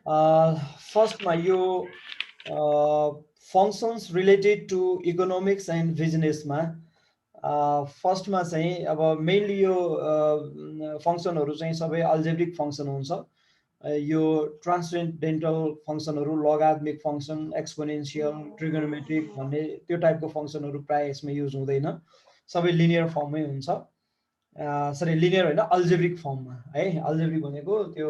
फर्स्टमा यो functions related to economics and बिजनेसमा फर्स्टमा चाहिँ अब मेनली यो फङ्सनहरू चाहिँ सबै अल्जेब्रिक फङ्सन हुन्छ। यो ट्रान्ससेन्डेन्टल फङ्सनहरू, लगारिथमिक फङ्सन, एक्सपोनेन्सियल, ट्रिगोनोमेट्रिक भन्ने त्यो टाइपको फङ्सनहरू प्रायः यसमा युज हुँदैन, सबै लिनियर फर्ममै हुन्छ। सरी लिनियर होइन, अल्जेब्रिक फर्ममा है। अल्जेब्रिक भनेको त्यो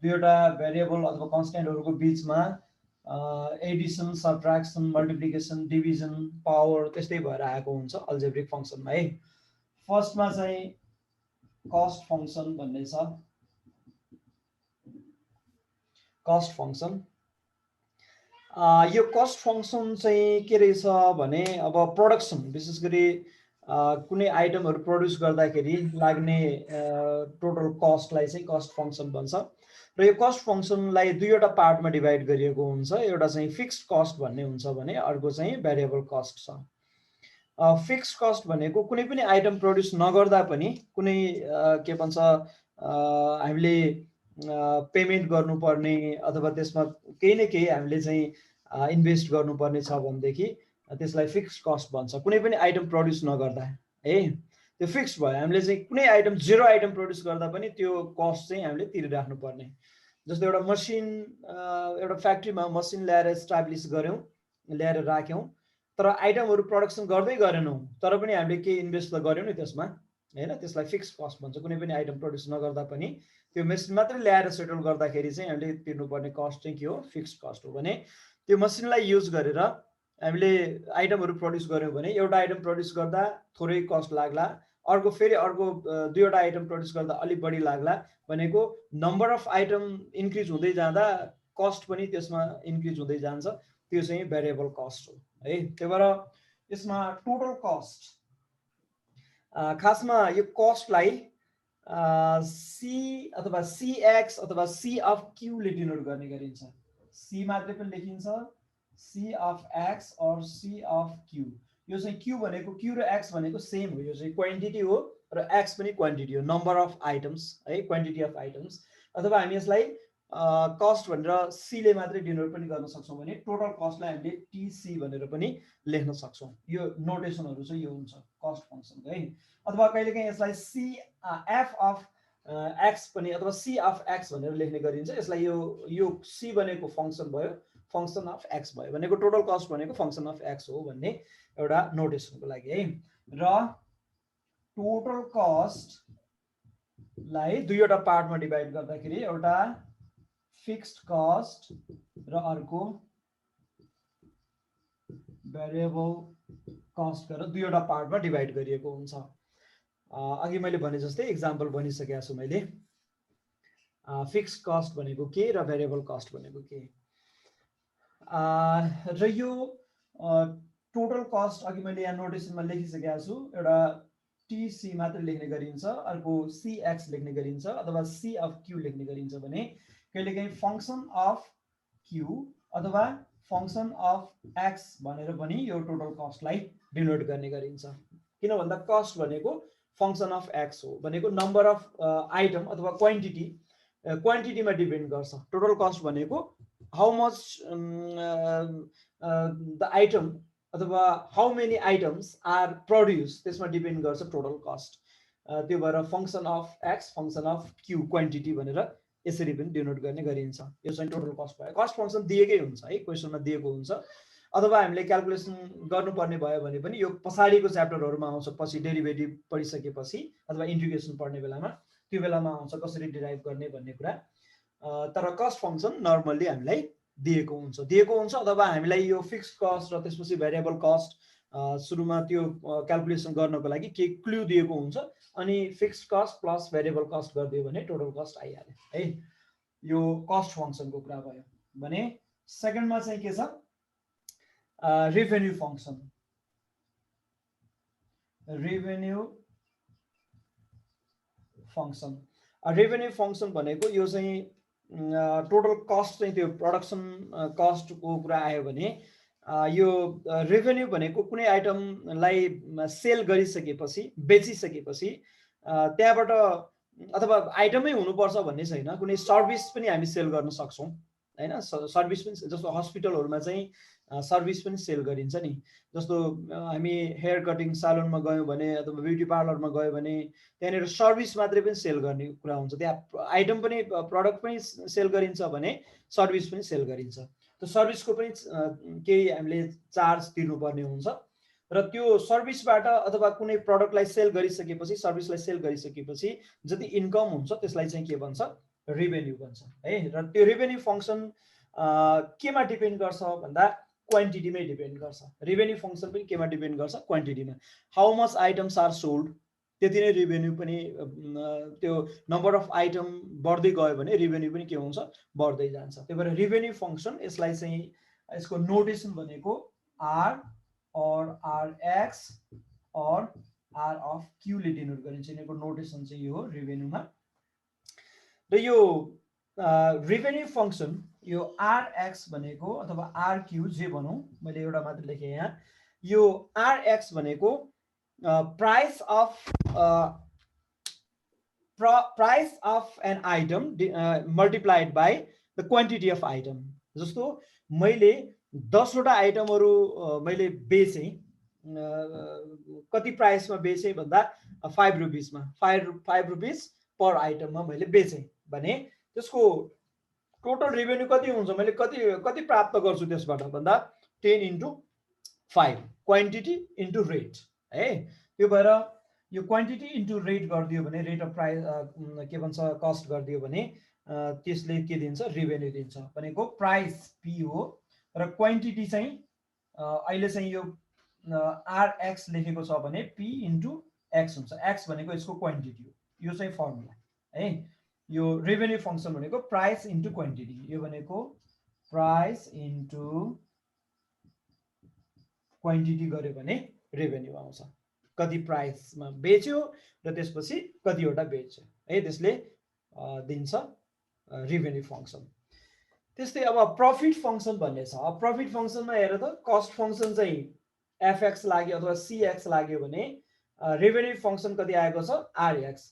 दुईवटा भेरिएबल अथवा कन्स्टेन्टहरूको बिचमा Edison, subtraction, multiplication, division, power त्यस्तै भएर आएको हुन्छ अल्जेब्रिक फङ्सनमा है। फर्स्टमा चाहिँ कस्ट फङ्सन भन्ने छ। कस्ट फङ्सन, यो कस्ट फङ्सन चाहिँ के रहेछ भने अब प्रोडक्सन, विशेष गरी कुनै आइटमहरू प्रड्युस गर्दाखेरि लाग्ने टोटल कस्टलाई चाहिँ कस्ट फङ्सन भन्छ। र यो कस्ट फङ्सनलाई दुईवटा पार्टमा डिभाइड गरिएको हुन्छ। एउटा चाहिँ फिक्स्ड कस्ट भन्ने हुन्छ भने अर्को चाहिँ भेरिएबल कस्ट छ। फिक्स्ड कस्ट भनेको कुनै पनि आइटम प्रड्युस नगर्दा पनि कुनै के भन्छ हामीले पेमेन्ट गर्नुपर्ने अथवा त्यसमा केही न केही हामीले चाहिँ इन्भेस्ट गर्नुपर्ने छ भनेदेखि त्यसलाई फिक्स्ड कस्ट भन्छ। कुनै पनि आइटम प्रड्युस नगर्दा है त्यो फिक्स्ड भयो। हामीले चाहिँ कुनै आइटम जेरो आइटम प्रड्युस गर्दा पनि त्यो कस्ट चाहिँ हामीले तिरिराख्नु पर्ने। जस्तो एउटा मसिन, एउटा फ्याक्ट्रीमा मसिन ल्याएर इस्टाब्लिस गऱ्यौँ, ल्याएर राख्यौँ, तर आइटमहरू प्रडक्सन गर्दै गरेनौँ, तर पनि हामीले केही इन्भेस्ट त गऱ्यौँ नि त्यसमा होइन, त्यसलाई फिक्स्ड कस्ट भन्छ। कुनै पनि आइटम प्रड्युस नगर्दा पनि त्यो मेसिन मात्रै ल्याएर सेटल गर्दाखेरि चाहिँ हामीले तिर्नुपर्ने कस्ट चाहिँ के हो, फिक्स्ड कस्ट हो। भने त्यो मसिनलाई युज गरेर हामीले आइटमहरू प्रड्युस गऱ्यौँ भने एउटा आइटम प्रड्युस गर्दा थोरै कस्ट लाग्ला, अर्को फेरि अर्को दुईवटा आइटम प्रड्युस गर्दा अलिक बढी लाग्ला। भनेको नम्बर अफ आइटम इन्क्रिज हुँदै जाँदा कस्ट पनि त्यसमा इन्क्रिज हुँदै जान्छ। त्यो चाहिँ भेरिएबल कस्ट हो है। त्यही भएर यसमा टोटल कस्ट, खासमा यो कस्टलाई सी अथवा सिएक्स अथवा सी अफ क्यूले डिनोट गर्ने गरिन्छ। सी मात्रै पनि लेखिन्छ, सी अफ एक्स और सी अफ क्यू। यो चाहिँ क्यू भनेको, क्यू र एक्स भनेको सेम हो, यो चाहिँ क्वान्टिटी हो र एक्स पनि क्वान्टिटी हो, नम्बर अफ आइटम्स है, क्वान्टिटी अफ आइटम्स। अथवा हामी यसलाई कस्ट भनेर सीले मात्रै डिनोट पनि गर्न सक्छौँ भने टोटल कस्टलाई हामीले टिसी भनेर पनि लेख्न सक्छौँ। यो नोटेसनहरू चाहिँ यो हुन्छ कस्ट फङ्सनको है। अथवा कहिलेकाहीँ यसलाई सी एफ अफ एक्स पनि अथवा सी अफ एक्स भनेर लेख्ने गरिन्छ। यसलाई यो सी भनेको फङ्सन भयो, फङ्सन अफ एक्स भयो, भनेको टोटल कस्ट भनेको फङ्सन अफ एक्स हो भन्ने एउटा नोटेसनको लागि है। र टोटल कस्टलाई दुईवटा पार्टमा डिभाइड गर्दाखेरि एउटा फिक्स्ड कस्ट र अर्को भेरिएबल कस्ट गरेर दुईवटा पार्टमा डिभाइड गरिएको हुन्छ। अघि मैले भने जस्तै इक्जाम्पल भनिसकेको छु मैले। फिक्स्ड कस्ट भनेको के र भेरिएबल कस्ट भनेको के। र यो टोटल कस्ट अघि मैले यहाँ नोटेसनमा लेखिसकेको छु। एउटा टिसी मात्र लेख्ने गरिन्छ, अर्को सिएक्स लेख्ने गरिन्छ अथवा सी अफ क्यू लेख्ने गरिन्छ। भने कहिलेकाहीँ फङ्सन अफ क्यू अथवा फङ्सन अफ एक्स भनेर पनि यो टोटल कस्टलाई डिनोट गर्ने गरिन्छ। किन भन्दा कस्ट भनेको फङ्सन अफ एक्स हो, भनेको नम्बर अफ आइटम अथवा क्वान्टिटी, क्वान्टिटीमा डिपेन्ड गर्छ। टोटल कस्ट भनेको हाउ मच द आइटम अथवा how many items are produce, त्यसमा डिपेन्ड गर्छ टोटल कस्ट। त्यो भएर function of X, function of Q, quantity भनेर यसरी पनि डिनोट गर्ने गरिन्छ। यो चाहिँ टोटल कस्ट भयो। कस्ट फङ्सन दिएकै हुन्छ है, क्वेसनमा दिएको हुन्छ। अथवा हामीले क्यालकुलेसन गर्नुपर्ने भयो भने पनि यो पछाडिको च्याप्टरहरूमा आउँछ, पछि डेरिभेटिभ पढिसकेपछि अथवा इन्टिग्रेसन पढ्ने बेलामा त्यो बेलामा आउँछ कसरी डिराइभ गर्ने भन्ने कुरा। तर कस्ट फङ्सन नर्मल्ली हामीलाई दिएको हुन्छ अथवा हामीलाई यो फिक्स्ड कस्ट र त्यसपछि भेरिएबल कस्ट सुरुमा त्यो क्यालकुलेसन गर्नको लागि के क्लु दिएको हुन्छ, अनि fixed cost plus variable cost गरिदियो भने टोटल कस्ट आइहाल्यो है। यो कस्ट फङ्सनको कुरा भयो। भने सेकेन्डमा चाहिँ के छ, revenue function. Revenue function, revenue function भनेको यो चाहिँ टोटल कस्ट चाहिँ त्यो प्रोडक्सन कस्टको कुरा आयो भने यो रेभेन्यू भनेको कुनै आइटमलाई सेल गरिसकेपछि, बेचिसकेपछि त्यहाँबाट अथवा आइटमै हुनुपर्छ भन्ने छैन, कुनै सर्भिस पनि हामी सेल गर्न सक्छौँ हैन। सर्भिस पनि जस्तो हस्पिटलहरुमा चाहिँ सर्भिस पनि सेल गरिन्छ नि। जस्तो हामी हेयर कटिङ सालोनमा गयौँ भने अथवा ब्युटी पार्लरमा गयो भने त्यहाँनिर सर्भिस मात्रै पनि सेल गर्ने कुरा हुन्छ। त्यहाँ आइटम पनि प्रडक्ट पनि सेल गरिन्छ भने सर्भिस पनि सेल गरिन्छ। त्यो सर्भिसको पनि केही हामीले चार्ज तिर्नुपर्ने हुन्छ र त्यो सर्भिसबाट अथवा कुनै प्रडक्टलाई सेल गरिसकेपछि सर्भिसलाई सेल गरिसकेपछि जति इन्कम हुन्छ त्यसलाई चाहिँ के भन्छ, रेभेन्यू भन्छ है। र त्यो रेभेन्यू फङ्सन केमा डिपेन्ड गर्छ भन्दा क्वान्टिटीमै डिपेन्ड गर्छ। रेभेन्यू फङ्सन पनि केमा डिपेन्ड गर्छ, क्वान्टिटीमा। How much items are sold त्यति नै रेभेन्यू पनि त्यो नम्बर अफ आइटम बढ्दै गयो भने रेभेन्यू पनि के हुन्छ, बढ्दै जान्छ। त्यही भएर रेभेन्यू फङ्सन यसलाई चाहिँ यसको नोटेसन भनेको आर और आरएक्स और आर अफ क्यू ले डिनोट गरिन्छ। यिनीहरूको नोटेसन चाहिँ यो हो रेभेन्यूमा। र यो रेभेन्यू फङ्सन यो आरएक्स भनेको अथवा आरक्यू जे भनौँ, मैले एउटा मात्र लेखेँ यहाँ। यो आरएक्स भनेको price of an item multiplied by the quantity of item. जस्तो मैले 10 वटा आइटमहरू मैले बेचेँ, कति प्राइसमा बेचेँ भन्दा 5 रुपिसमा, 5 रुपिस पर आइटममा मैले बेचेँ भने त्यसको टोटल रेभेन्यू कति हुन्छ, मैले कति प्राप्त गर्छु त्यसबाट भन्दा 10 into 5 क्वान्टिटी इन्टु रेट है। त्यो भएर यो क्वान्टिटी इन्टु रेट गरिदियो भने, रेट अफ प्राइस के भन्छ कस्ट गरिदियो भने त्यसले के दिन्छ, रेभेन्यू दिन्छ। भनेको प्राइस पी हो र क्वान्टिटी चाहिँ अहिले चाहिँ यो आरएक्स लेखेको छ भने पी इन्टु एक्स हुन्छ। एक्स भनेको यसको क्वान्टिटी हो, यो चाहिँ फर्मुला है। यो रेभेन्यू फङ्सन भनेको प्राइस इन्टु क्वान्टिटी, यो भनेको प्राइस इन्टु क्वान्टिटी गर्यो भने रेभेन्यू आउँछ। कति प्राइसमा बेच्यो र त्यसपछि कतिवटा बेच्यो है, त्यसले दिन्छ रेभेन्यू फङ्सन। त्यस्तै अब प्रफिट फङ्सन भन्ने छ। अब प्रफिट फङ्सनमा हेर त, कस्ट फङ्सन चाहिँ एफएक्स लाग्यो अथवा सिएक्स लाग्यो भने रेभेन्यू फङ्सन कति आएको छ, आरएक्स।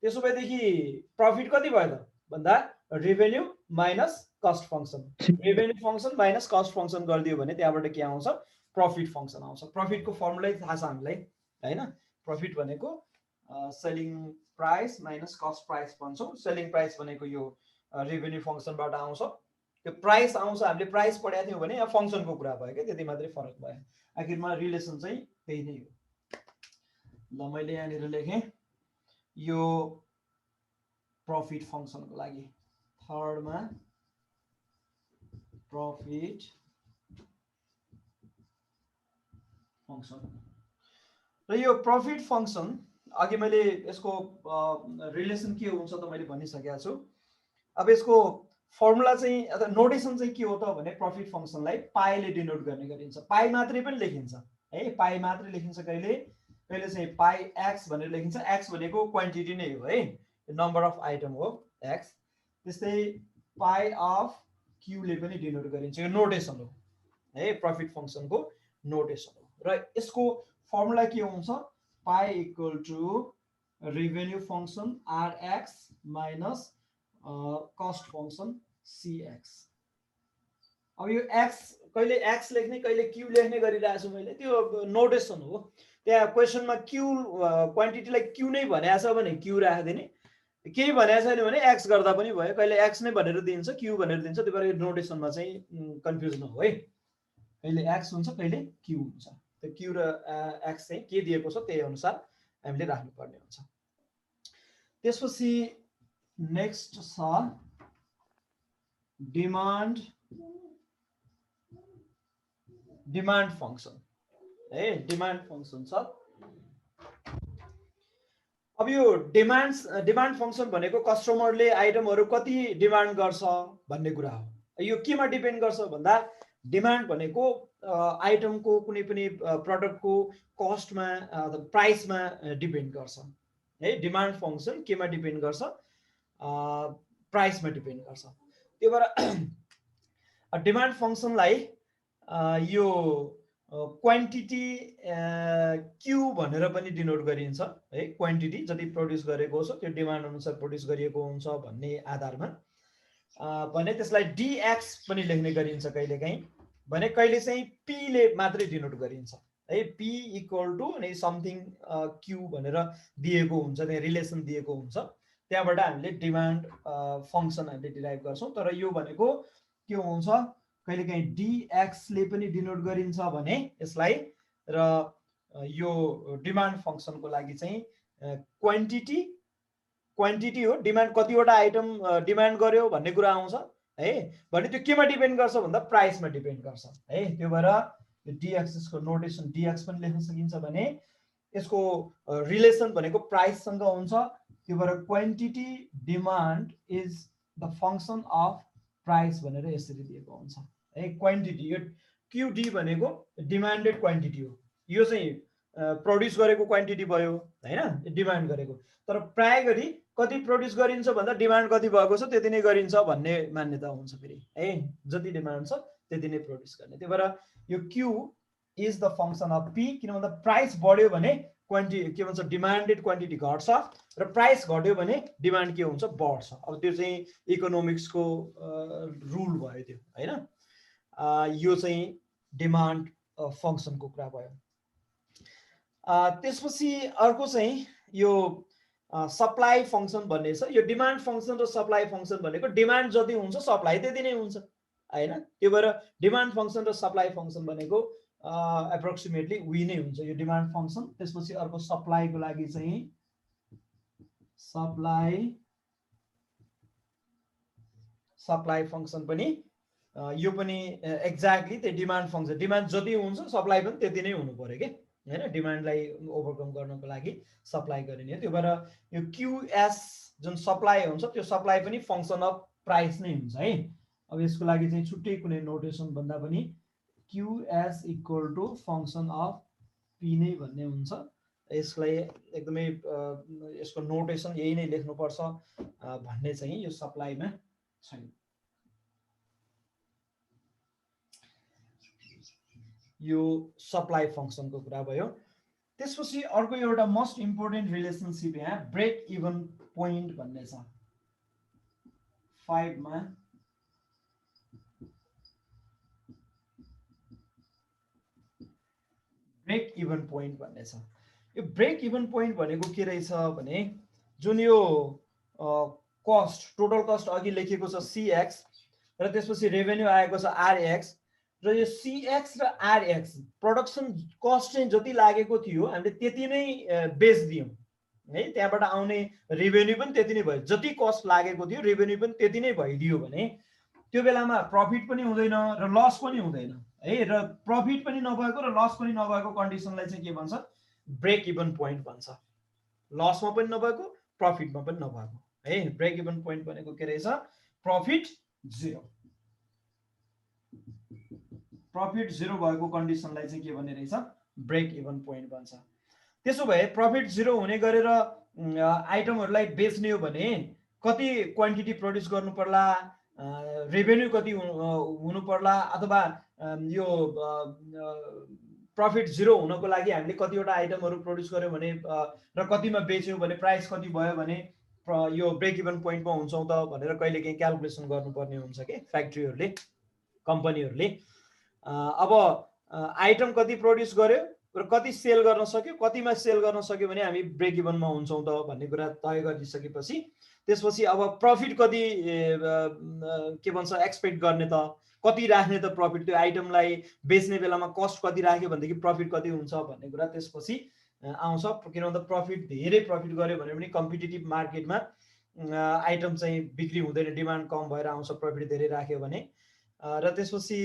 त्यसो भएदेखि प्रफिट कति भयो त भन्दा revenue minus cost function. Revenue function minus cost function गरिदियो भने त्यहाँबाट के आउँछ, प्रफिट फङ्सन आउँछ। प्रफिटको फर्मुलै थाहा छ हामीलाई हैन। प्रफिट भनेको selling price minus cost price भन्छौँ। सेलिङ प्राइस भनेको यो रेभेन्यू फङ्सनबाट आउँछ। त्यो प्राइस आउँछ, हामीले प्राइस पढाएको थियौँ भने यहाँ फङ्सनको कुरा भयो क्या, त्यति मात्रै फरक भयो। आखिरमा रिलेसन चाहिँ त्यही नै हो। ल मैले यहाँनिर लेखेँ यो प्रफिट फङ्सनको लागि, थर्डमा प्रफिट फङ्सन। र यो प्रफिट फङ्सन अघि मैले यसको रिलेसन के हुन्छ त मैले भनिसकेको छु। अब यसको फर्मुला चाहिँ अथवा नोटेसन चाहिँ के हो त भने प्रफिट फङ्सनलाई पाईले डिनोट गर्ने गरिन्छ। पाई मात्रै पनि लेखिन्छ है, पाई मात्रै लेखिन्छ। कहिले कहिले चाहिँ पाई एक्स भनेर लेखिन्छ। एक्स भनेको क्वान्टिटी नै हो है, नम्बर अफ आइटम हो एक्स। त्यस्तै पाई अफ क्यूले पनि डिनोट गरिन्छ। यो नोटेसन हो है, प्रफिट फङ्सनको नोटेसन हो। र यसको फर्मुला के हुन्छ, pi equal to revenue function R X minus cost function C X. अब यो एक्स कहिले एक्स लेख्ने कहिले क्यू लेख्ने गरिरहेको छु मैले, त्यो नोटेसन हो। त्यहाँ क्वेसनमा क्यू क्वान्टिटीलाई क्यू नै भनेको छ भने क्यू राखिदिने, केही भनेको छैन भने एक्स गर्दा पनि भयो। कहिले एक्स नै भनेर दिन्छ, क्यू भनेर दिन्छ। त्यही भएर नोटेसनमा चाहिँ कन्फ्युज नहो है, कहिले एक्स हुन्छ कहिले क्यू हुन्छ। त्यो क्यू र एक्स चाहिँ के दिएको छ त्यही अनुसार हामीले राख्नुपर्ने हुन्छ। त्यसपछि नेक्स्ट छ डिमान्ड फङ्सन है। डिमान्ड फङ्सन छ। अब यो डिमान्ड फङ्सन भनेको कस्टमरले आइटमहरू कति डिमान्ड गर्छ भन्ने कुरा हो। यो केमा डिपेन्ड गर्छ भन्दा डिमान्ड भनेको आइटमको कुनै पनि प्रडक्टको कस्टमा अथवा प्राइसमा डिपेन्ड गर्छ है। डिमान्ड फङ्सन केमा डिपेन्ड गर्छ, प्राइसमा डिपेन्ड गर्छ। त्यही भएर डिमान्ड फङ्सनलाई यो क्वान्टिटी क्यू भनेर पनि डिनोट गरिन्छ है। क्वान्टिटी जति प्रड्युस गरेको छ त्यो डिमान्ड अनुसार प्रड्युस गरिएको हुन्छ भन्ने आधारमा भने त्यसलाई डिएक्स पनि लेख्ने गरिन्छ कहिलेकाहीँ, भने कहिले चाहिँ पीले मात्रै डिनोट गरिन्छ है। पी इक्वल टु अनि समथिङ क्यू भनेर दिएको हुन्छ, त्यहाँ रिलेसन दिएको हुन्छ, त्यहाँबाट हामीले डिमान्ड फङ्सन हामीले डिराइभ गर्छौँ। तर यो भनेको के हुन्छ, कहिलेकाहीँ डिएक्सले पनि डिनोट गरिन्छ भने यसलाई, र यो डिमान्ड फङ्सनको लागि चाहिँ क्वान्टिटी हो, डिमान्ड कतिवटा आइटम डिमान्ड गर्यो भन्ने कुरा आउँछ है। भने त्यो केमा डिपेन्ड गर्छ भन्दा प्राइसमा डिपेन्ड गर्छ है। त्यो भएर डिएक्सको नोटेसन डिएक्स पनि लेख्न सकिन्छ भने यसको रिलेसन भनेको प्राइससँग हुन्छ। त्यो भएर quantity demand is the function of price भनेर यसरी दिएको हुन्छ है। क्वान्टिटी यो क्युडी भनेको डिमान्डेड क्वान्टिटी हो, यो चाहिँ प्रड्युस गरेको क्वान्टिटी भयो होइन, डिमान्ड गरेको। तर प्राय गरी कति प्रड्युस गरिन्छ भन्दा डिमान्ड कति भएको छ त्यति नै गरिन्छ भन्ने मान्यता हुन्छ फेरि है। जति डिमान्ड छ त्यति नै प्रड्युस गर्ने। त्यही भएर यो Q is the function of P, किन भन्दा प्राइस बढ्यो भने क्वान्टिटी के भन्छ डिमान्डेड क्वान्टिटी घट्छ, र प्राइस घट्यो भने डिमान्ड के हुन्छ बढ्छ। अब त्यो चाहिँ इकोनोमिक्सको रुल भयो त्यो होइन। यो चाहिँ डिमान्ड फङ्सनको कुरा भयो। त्यसपछि अर्को चाहिँ यो सप्लाई फङ्सन भन्ने छ। यो डिमान्ड फङ्सन र सप्लाई फङ्सन भनेको डिमान्ड जति हुन्छ सप्लाई त्यति नै हुन्छ होइन। त्यो भएर डिमान्ड फङ्सन र सप्लाई फङ्सन भनेको एप्रोक्सिमेटली उही नै हुन्छ यो डिमान्ड फङ्सन। त्यसपछि अर्को सप्लाईको लागि चाहिँ सप्लाई फङ्सन पनि यो पनि एक्ज्याक्टली त्यो डिमान्ड फङ्सन, डिमान्ड जति हुन्छ सप्लाई पनि त्यति नै हुनु पर्यो कि होइन। डिमान्डलाई ओभरकम गर्नको लागि सप्लाई गरिने हो। त्यो भएर यो क्युएस जुन सप्लाई हुन्छ त्यो सप्लाई पनि फङ्सन अफ प्राइस नै हुन्छ है। अब यसको लागि चाहिँ छुट्टै कुनै नोटेसन भन्दा पनि QS equal to function of P नै भन्ने हुन्छ। यसलाई एकदमै यसको नोटेसन यही नै लेख्नुपर्छ भन्ने चाहिँ यो सप्लाईमा छैन। यो सप्लाई फङ्सनको कुरा भयो। त्यसपछि अर्को एउटा मोस्ट इम्पोर्टेन्ट रिलेसनसिप यहाँ ब्रेक इभन पोइन्ट भन्ने छ। 5 मा ब्रेक इभन पोइन्ट भन्ने छ। यो ब्रेक इभन पोइन्ट भनेको के रहेछ भने जुन यो कस्ट टोटल कस्ट अघि लेखेको छ सीएक्स, र त्यसपछि रेभेन्यू आएको छ आरएक्स, र यो सीएक्स र आरएक्स प्रोडक्सन कस्ट चाहिँ जति लागेको थियो हामीले त्यति नै बेच्दियौँ है। त्यहाँबाट आउने रेभेन्यू पनि त्यति नै भयो, जति कस्ट लागेको थियो रेभेन्यू पनि त्यति नै भइदियो भने त्यो बेलामा प्रफिट पनि हुँदैन र लस पनि हुँदैन है। र प्रफिट पनि नभएको र लस पनि नभएको कन्डिसनलाई चाहिँ के भन्छ ब्रेक इभन पोइन्ट भन्छ। लसमा पनि नभएको प्रफिटमा पनि नभएको है। ब्रेक इभन पोइन्ट भनेको के रहेछ, प्रफिट जिरो, प्रफिट जिरो भएको कन्डिसनलाई चाहिँ के भन्ने रहेछ ब्रेक इभन पोइन्ट भन्छ। त्यसो भए प्रफिट जिरो हुने गरेर आइटमहरूलाई बेच्ने हो भने कति क्वान्टिटी प्रड्युस गर्नु पर्ला, रेभेन्यू कति हुनु पर्ला, अथवा यो प्रफिट जिरो हुनको लागि हामीले कतिवटा आइटमहरू प्रड्युस गर्यो भने र कतिमा बेच्यौँ भने प्राइस कति भयो भने यो ब्रेक इभन पोइन्टमा हुन्छौँ त भनेर कहिलेकाहीँ क्यालकुलेसन गर्नुपर्ने हुन्छ कि फ्याक्ट्रीहरूले कम्पनीहरूले। अब आइटम कति प्रड्युस गर्यो र कति सेल गर्न सक्यो, कतिमा सेल गर्न सक्यो भने हामी ब्रेक इभनमा हुन्छौँ त भन्ने कुरा तय गरिसकेपछि त्यसपछि अब प्रफिट कति के भन्छ एक्सपेक्ट गर्ने त, कति राख्ने त प्रफिट, त्यो आइटमलाई बेच्ने बेलामा कस्ट कति राख्यो भनेदेखि प्रफिट कति हुन्छ भन्ने कुरा त्यसपछि आउँछ। किन भन्दा प्रफिट धेरै प्रफिट गर्यो भने पनि कम्पिटिटिभ मार्केटमा आइटम चाहिँ बिक्री हुँदैन, डिमान्ड कम भएर आउँछ प्रफिट धेरै राख्यो भने। र त्यसपछि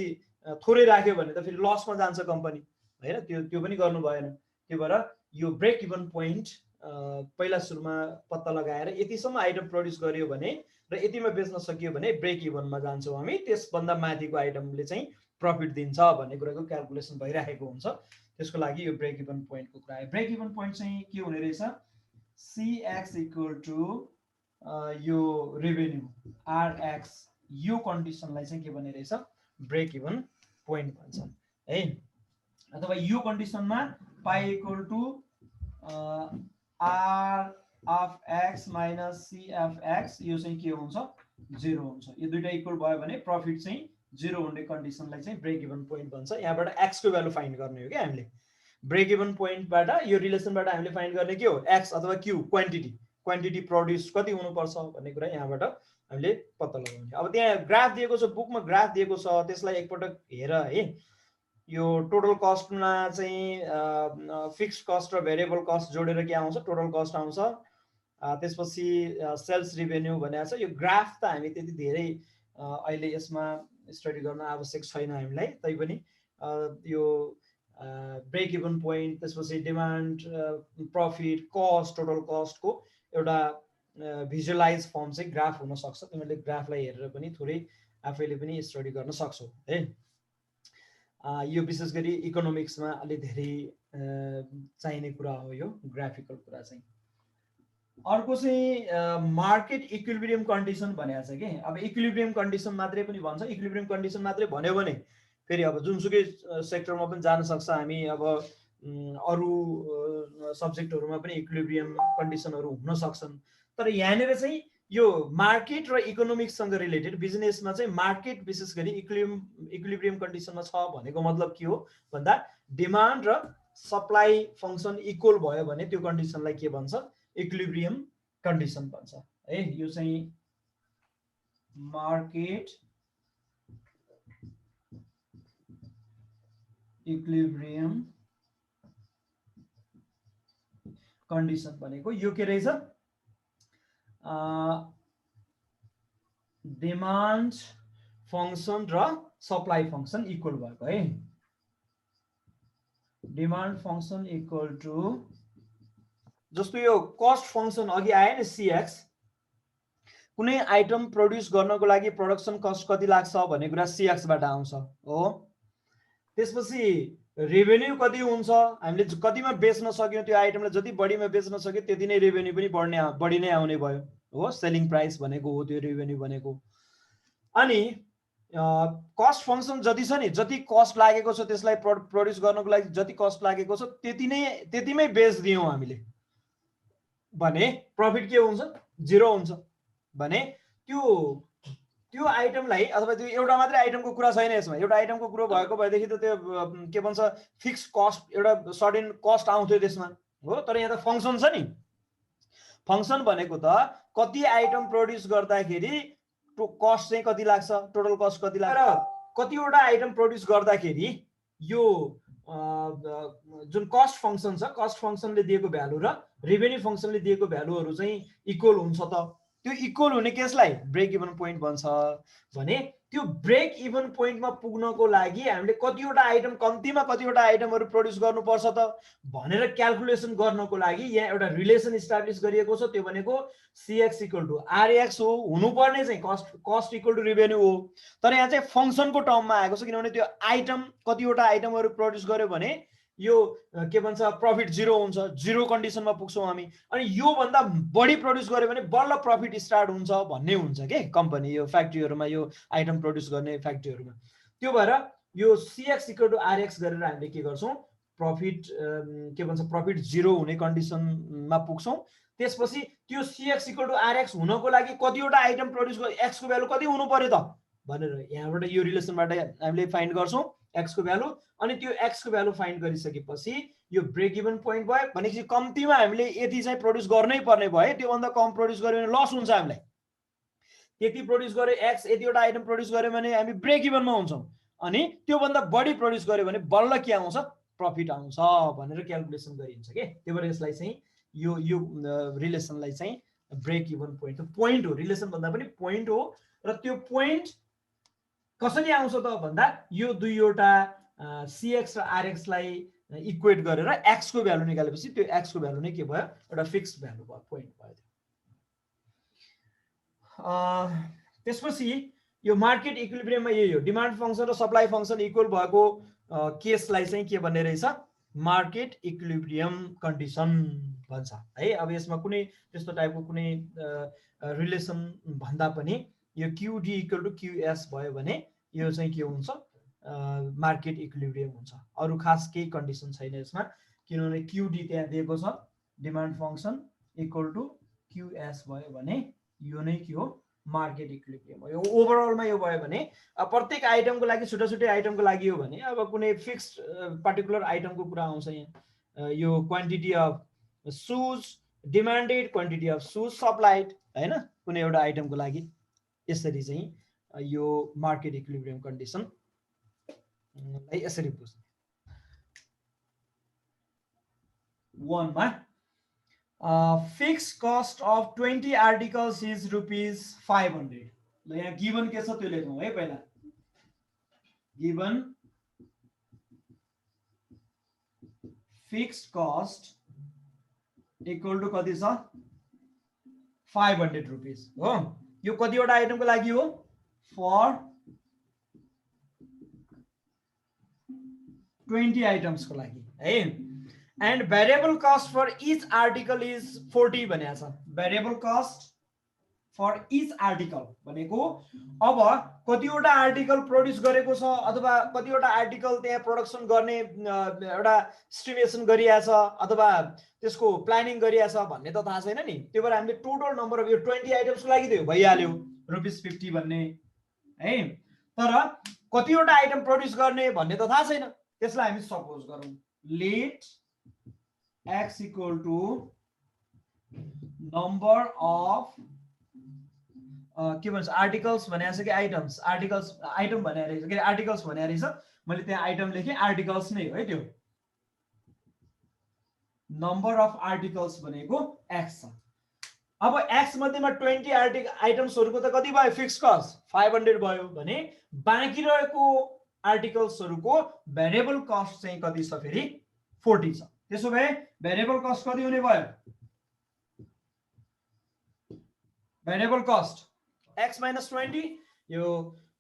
थोरै राख्यो भने त फेरि लसमा जान्छ कम्पनी होइन, त्यो पनि गर्नु भएन। त्यो भएर यो ब्रेक इभन पोइन्ट पहिला सुरुमा पत्ता लगाएर यतिसम्म आइटम प्रड्युस गर्यो भने र यतिमा बेच्न सकियो भने ब्रेक इभनमा जान्छौँ हामी, त्यसभन्दा माथिको आइटमले चाहिँ प्रफिट दिन्छ भन्ने कुराको क्यालकुलेसन भइरहेको हुन्छ। त्यसको लागि यो ब्रेक इभन पोइन्टको कुरा आयो। ब्रेक इभन पोइन्ट चाहिँ के हुने रहेछ, सीएक्स इक्वल टु यो रेभेन्यू आरएक्स, यो कन्डिसनलाई चाहिँ के भन्ने रहेछ ब्रेक इभन पोइन्ट भन्छ है। अथवा यो कन्डिसनमा pi equal to R of X minus C of X यो चाहिँ के हुन्छ 0 हुन्छ। यो दुईटा इक्वल भयो भने प्रफिट चाहिँ 0 हुने कन्डिसनलाई चाहिँ ब्रेक इभन पोइन्ट भन्छ। यहाँबाट एक्स को भ्यालु फाइन्ड गर्ने हो कि हामीले ब्रेक इभन पोइन्टबाट यो रिलेसनबाट हामीले फाइन्ड गर्ने के हो एक्स अथवा क्यू क्वान्टिटी प्रोड्युस कति हुनुपर्छ भन्ने कुरा यहाँबाट हामीले पत्ता लगाउने। अब त्यहाँ ग्राफ दिएको छ बुकमा ग्राफ दिएको छ त्यसलाई एकपटक हेर है। यो टोटल कस्टमा चाहिँ फिक्स्ड कस्ट र भेरिएबल कस्ट जोडेर के आउँछ टोटल कस्ट आउँछ। त्यसपछि सेल्स रिभेन्यू भनेको छ। यो ग्राफ त हामी त्यति धेरै अहिले यसमा स्टडी गर्न आवश्यक छैन हामीलाई, तैपनि यो ब्रेक इभन पोइन्ट त्यसपछि डिमान्ड प्रफिट कस्ट टोटल कस्टको एउटा भिजुअलाइज फर्म चाहिँ ग्राफ हुन सक्छ। तिमीले ग्राफलाई हेरेर पनि थोरै आफैले पनि स्टडी गर्न सक्छौ है। यो विशेष गरी इकोनोमिक्समा अलि धेरै चाहिने कुरा हो यो ग्राफिकल कुरा चाहिँ। अर्को चाहिँ मार्केट इक्विलिब्रियम कन्डिसन भनेको छ कि। अब इक्विलिब्रियम कन्डिसन मात्रै पनि भन्छ, इक्विलिब्रियम कन्डिसन मात्रै भन्यो भने फेरि अब जुनसुकै सेक्टरमा पनि जान सक्छ हामी। अब अरू सब्जेक्टहरूमा पनि इक्विलिब्रियम कन्डिसनहरू हुन सक्छन्, तर यहाँनिर चाहिँ यो मार्केट र इकोनोमिक्ससँग रिलेटेड बिजनेसमा चाहिँ मार्केट विशेष गरी इक्विलिब्रियम कन्डिसनमा छ भनेको मतलब के हो भन्दा डिमान्ड र सप्लाई फङ्सन इक्वल भयो भने त्यो कन्डिसनलाई के भन्छ इक्विलिब्रियम कन्डिसन भन्छ है। यो चाहिँ मार्केट इक्विलिब्रियम कन्डिसन भनेको यो के रहेछ डिमान्ड फङ्सन र सप्लाई फङ्सन इक्वल भएको है। डिमान्ड फङ्सन इक्वल टु जस्तो यो कस्ट फङ्सन अघि आयो नि सीएक्स, कुनै आइटम प्रोड्युस गर्नको लागि प्रोडक्सन कस्ट कति लाग्छ भन्ने कुरा सीएक्स बाट आउँछ हो। त्यसपछि रेभेन्यू कति हुन्छ, हामीले कतिमा बेच्न सक्यौं त्यो आइटमलाई जति बढीमा बेच्न सक्यो त्यति नै रेभेन्यू पनि बढी नै आउने भयो हो। सेलिङ प्राइस भनेको हो त्यो रेभेन्यू भनेको। अनि कस्ट फङ्सन जति छ नि जति कस्ट लागेको छ त्यसलाई प्रोड्युस गर्नको लागि जति कस्ट लागेको छ त्यतिमै बेच्दियौँ हामीले भने प्रफिट के हुन्छ 0 हुन्छ भने त्यो आइटमलाई अथवा त्यो एउटा मात्रै आइटमको कुरा छैन यसमा। एउटा आइटमको कुरो भएको भएदेखि त त्यो के भन्छ फिक्स कस्ट एउटा सर्टेन कस्ट आउँथ्यो त्यसमा हो। तर यहाँ त फङ्सन छ नि, फङ्सन भनेको त कति आइटम प्रोड्युस गर्दाखेरि कस्ट चाहिँ कति लाग्छ टोटल कस्ट कति लाग्छ र कतिवटा आइटम प्रोड्युस गर्दाखेरि यो जुन कस्ट फङ्सन छ कस्ट फङ्सनले दिएको भ्यालु र रेभेन्यू फङ्सनले दिएको भ्यालुहरू चाहिँ इक्वल हुन्छ त त्यो इक्वल हुने केसलाई ब्रेक इभन पोइन्ट भन्छ। भने त्यो ब्रेक इभन पोइन्टमा पुग्नको लागि हामीले कतिवटा आइटम कम्तीमा कतिवटा आइटमहरू प्रोड्युस गर्नुपर्छ त भनेर क्याल्कुलेसन गर्नको लागि यहाँ एउटा रिलेसन इस्टाब्लिस गरिएको छ। त्यो भनेको सीएक्स इक्वल टु आरएक्स हो, हुनुपर्ने चाहिँ कस्ट इक्वल टु रेभेन्यू हो। तर यहाँ चाहिँ फङ्सनको टर्ममा आएको छ किनभने त्यो आइटम कतिवटा आइटमहरू प्रोड्युस गर्यो भने यो के भन्छ प्रफिट 0 हुन्छ, 0 कन्डिसनमा पुग्छौँ हामी। अनि यो भन्दा बढी प्रोड्युस गर्यो भने बल्ल प्रफिट स्टार्ट हुन्छ भन्ने हुन्छ के कम्पनी यो फ्याक्ट्रीहरूमा यो आइटम प्रोड्युस गर्ने फ्याक्ट्रीहरूमा। त्यो भएर यो सीएक्स इक्वल टु आरएक्स गरेर हामीले के गर्छौँ प्रफिट के भन्छ प्रफिट 0 हुने कन्डिसनमा पुग्छौँ। त्यसपछि त्यो सीएक्स इक्वल टु आरएक्स हुनको लागि कतिवटा आइटम प्रोड्युस एक्स को भ्यालु कति हुनु पर्यो त भनेर यहाँबाट यो रिलेसनबाट हामीले फाइन्ड गर्छौँ एक्स को भ्यालु। अनि त्यो एक्स को भ्यालु फाइन्ड गरिसकेपछि यो ब्रेक इभन पोइन्ट भयो भनेपछि कम्तीमा हामीले यति चाहिँ प्रोड्युस गर्नै पर्ने भयो। त्योभन्दा कम प्रोड्युस गर्यो भने लस हुन्छ हामीलाई। त्यति प्रोड्युस गर्यो एक्स यतिवटा आइटम प्रोड्युस गर्यो भने हामी ब्रेक इभनमा हुन्छौँ। अनि त्योभन्दा बढी प्रोड्युस गर्यो भने बल्ल के आउँछ प्रफिट आउँछ भनेर क्याल्कुलेसन गरिन्छ के। त्यही भएर यसलाई चाहिँ यो रिलेसनलाई चाहिँ ब्रेक इभन पोइन्ट हो। रिलेसन भन्दा पनि पोइन्ट हो। र त्यो पोइन्ट कसरी आउँछ त भन्दा यो दुईवटा सीएक्स र आरएक्स लाई इक्वेट गरेर एक्स को भ्यालु निकालेपछि त्यो एक्स को भ्यालु नै के भयो एउटा फिक्स्ड भ्यालु भयो पोइन्ट भयो। त्यसपछि यो मार्केट इक्विलिब्रियममा यही हो डिमान्ड फङ्सन र सप्लाई फङ्सन इक्वल भएको केसलाई चाहिँ के भन्ने रहेछ मार्केट इक्विलिब्रियम कन्डिसन भन्छ है। अब यसमा कुनै त्यस्तो टाइपको कुनै रिलेसन भन्दा पनि यो क्युडी इक्वल टु क्युएस भयो भने यो चाहिँ के हुन्छ मार्केट इक्विलिब्रियम हुन्छ। अरु खास केही कन्डिसन छैन यसमा, किनभने क्यूडी त्यहाँ दिएको छ, demand function equal to Q S भयो भने यो नै के हो, मार्केट इक्विलिब्रियम हो। यो ओभरअलमा यो भयो भने प्रत्येक आइटमको लागि छुट्टा छुट्टै आइटमको लागि हो भने अब कुनै फिक्स्ड पर्टिकुलर आइटमको कुरा आउँछ यहाँ, यो quantity of shoes demanded, quantity of shoes supplied हैन, कुनै एउटा आइटमको लागि यसरी चाहिँ यो मार्केट इक्विलिब्रियम कन्डिसन यसरी बुझ्नु। 1 मा fixed cost of 20 articles is ₹500। ल यहाँ गिवन के छ त्यो लेखौं है पहिला। Given fixed cost equal to कति छ, ₹500 हो। यो कतिवटा आइटमको लागि हो, फर 20 आइटम्स को लागि है। And variable cost for each article is 40 भनेको छ। Variable cost for each article भनेको अब कतिवटा आर्टिकल प्रोड्युस गरेको छ अथवा कतिवटा आर्टिकल त्यहाँ प्रोडक्सन गर्ने एउटा एस्टिमेसन गरिया छ अथवा त्यसको प्लानिङ गरिया छ भन्ने त थाहा छैन नि। त्यो भएर हामीले टोटल नम्बर अफ यो 20 आइटम्स को लागि त भइहाल्यो ₹50 भन्ने है, तर कतिवटा आइटम प्रोड्युस गर्ने भन्ने त थाहा छैन। त्यसलाई हामी सपोज गरौँ, let x equal to number of के भन्छ आर्टिकल्स भनेको छ कि आइटम्स, आर्टिकल्स आइटम भनेको रहेछ के आर्टिकल्स भनेको रहेछ, मैले त्यहाँ आइटम लेखेँ, आर्टिकल्स नै हो है त्यो। नम्बर अफ आर्टिकल्स भनेको x छ। अब x मध्येमा 20 आइटम्सहरुको त कति भयो, फिक्स कस्ट 500 भयो भने बाँकी रहेको आर्टिकल्सहरुको भेरिएबल कस्ट चाहिँ कति छ फेरि 40 छ। त्यसो भए भेरिएबल कस्ट कति हुने भयो, भेरिएबल कस्ट x - 20, यो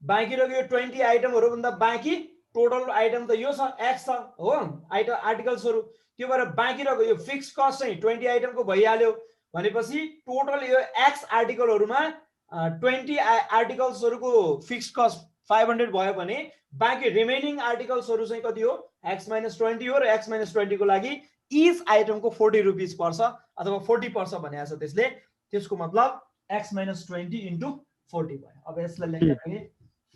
बाँकी रहेको यो 20 आइटमहरु भन्दा बाँकी टोटल आइटम त यो छ x छ हो, आर्टिकल्सहरु। त्यो भएर बाँकी रहेको यो फिक्स कस्ट चाहिँ 20 आइटमको भइहाल्यो भनेपछि टोटल यो x आर्टिकलहरुमा 20 आर्टिकल्सहरुको फिक्स कस्ट 500 भयो भने बाँकी रिमेनिङ आर्टिकल्सहरु चाहिँ कति हो, x - 20 हो। र x - 20 को लागि इच आइटमको ₹40 पर्छ अथवा 40 पर्छ भनेको छ त्यसले। त्यसको मतलब x - 20 इन्टु 40 भयो। अब यसलाई लेख्दाखेरि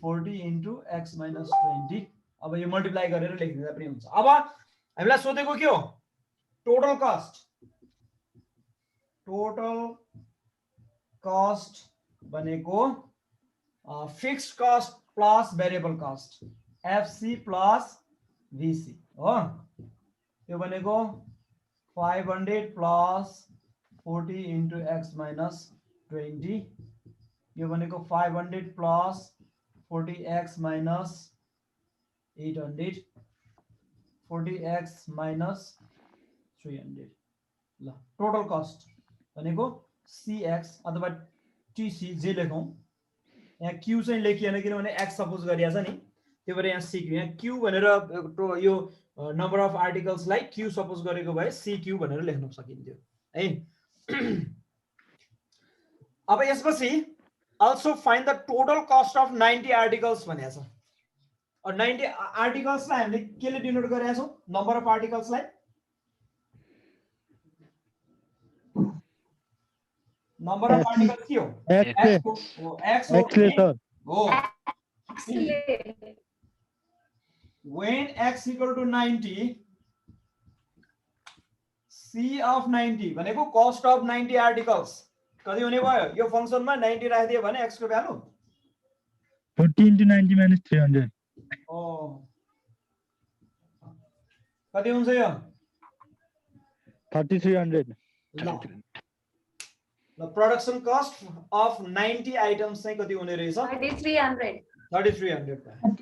40 इन्टु x - 20, अब यो मल्टिप्लाई गरेर लेखिदिँदा पनि हुन्छ। अब हामीलाई सोधेको के हो, टोटल कस्ट। टोटल कस्ट भनेको fixed cost plus variable cost, FC plus VC हो। यो भनेको 500 प्लस 40 इन्टु x - 20, यो भनेको 500 plus 40x minus 800, 40x minus 300। ल टोटल कस्ट भनेको CX अथवा TC जे लेखौं, यहाँ Q चाहिँ लेखिएन किनभने x सपोज गरिया छ नि, त्यो भएर यहाँ CQ, यहाँ Q भनेर यो नम्बर अफ आर्टिकल्सलाई Q सपोज गरेको भए CQ भनेर लेख्न सकिन्थ्यो है। अब यसपछि also find the total cost of 90 articles भनेको छ। और 90 आर्टिकल्सलाई हामीले केले डिनोट गरेका छौं, नम्बर अफ आर्टिकल्सलाई नम्बर अफ आर्टिकल्स के हो, x हो। when x equal to 90, C of 90 भनेको cost of 90 articles कति हुने भयो, यो फंक्सनमा 90 राखिदियो भने x को भ्यालु 40 into 90 minus 300 कति हुन्छ यो 3300। The production cost of 90 items चाहिँ कति हुने रहेछ 3300 भयो।